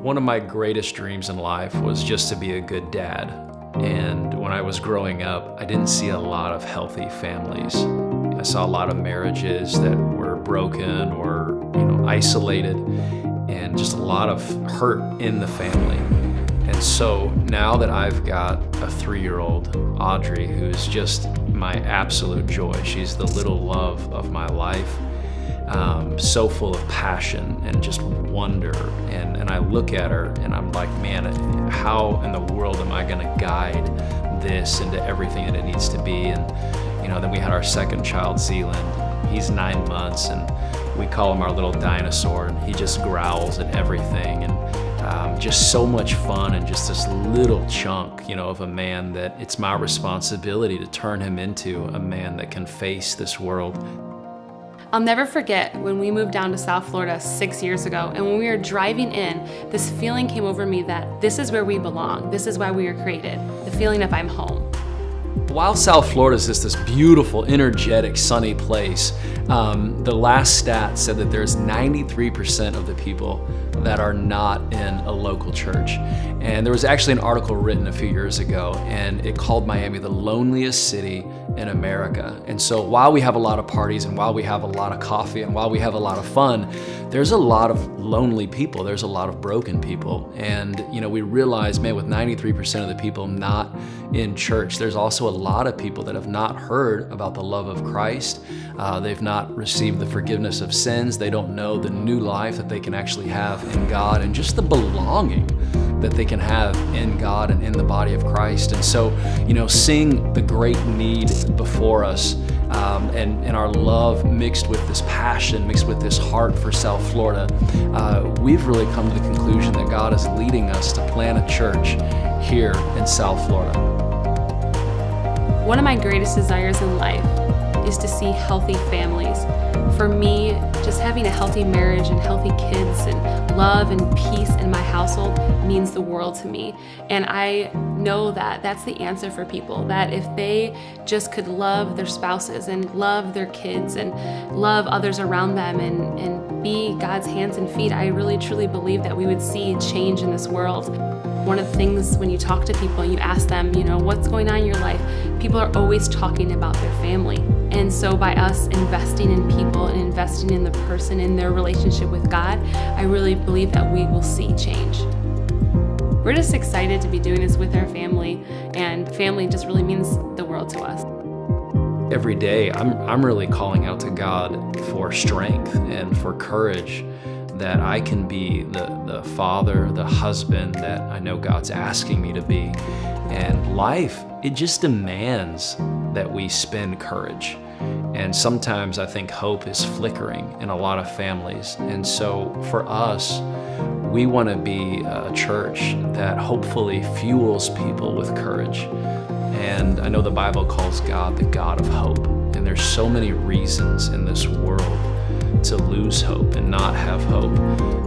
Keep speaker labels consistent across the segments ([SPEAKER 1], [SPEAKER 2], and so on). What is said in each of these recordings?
[SPEAKER 1] One of my greatest dreams in life was just to be a good dad. And when I was growing up, I didn't see a lot of healthy families. I saw a lot of marriages that were broken or, isolated, and just a lot of hurt in the family. And so now that I've got a 3-year-old, Audrey, who's just my absolute joy, she's the little love of my life, so full of passion and just wonder. And I look at her and I'm like, man, how in the world am I gonna guide this into everything that it needs to be? And then we had our second child, Zealand. He's 9 months, and we call him our little dinosaur, and he just growls at everything. And just so much fun, and just this little chunk, of a man that it's my responsibility to turn him into a man that can face this world.
[SPEAKER 2] I'll never forget when we moved down to South Florida 6 years ago, and when we were driving in, this feeling came over me that this is where we belong. This is why we were created. The feeling of I'm home.
[SPEAKER 1] While South Florida is just this beautiful, energetic, sunny place, the last stat said that there's 93% of the people that are not in a local church. And there was actually an article written a few years ago, and it called Miami the loneliest city in America. And so while we have a lot of parties, and while we have a lot of coffee, and while we have a lot of fun, there's a lot of lonely people. There's a lot of broken people. And we realize, man, with 93% of the people not in church, there's also a lot of people that have not heard about the love of Christ. They've not received the forgiveness of sins. They don't know the new life that they can actually have in God, and just the belonging that they can have in God and in the body of Christ. And so, seeing the great need before us, and our love mixed with this passion, mixed with this heart for South Florida, we've really come to the conclusion that God is leading us to plant a church here in South Florida.
[SPEAKER 2] One of my greatest desires in life is to see healthy families. For me, just having a healthy marriage and healthy kids and love and peace in my household means the world to me. And I know that that's the answer for people, that if they just could love their spouses and love their kids and love others around them and be God's hands and feet, I really truly believe that we would see change in this world. One of the things when you talk to people and you ask them, what's going on in your life, people are always talking about their family. And so by us investing in people and investing in the person in their relationship with God, I really believe that we will see change. We're just excited to be doing this with our family, and family just really means the world to us.
[SPEAKER 1] Every day, I'm really calling out to God for strength and for courage, that I can be the father, the husband that I know God's asking me to be. And life, it just demands that we spend courage. And sometimes I think hope is flickering in a lot of families. And so for us, we want to be a church that hopefully fuels people with courage. And I know the Bible calls God the God of hope. And there's so many reasons in this world to lose hope and not have hope.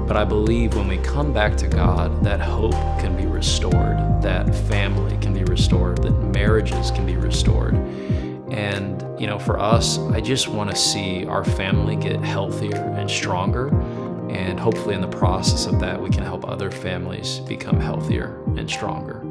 [SPEAKER 1] But I believe when we come back to God, that hope can be restored, that family can be restored, that marriages can be restored. And, for us, I just want to see our family get healthier and stronger. And hopefully in the process of that, we can help other families become healthier and stronger.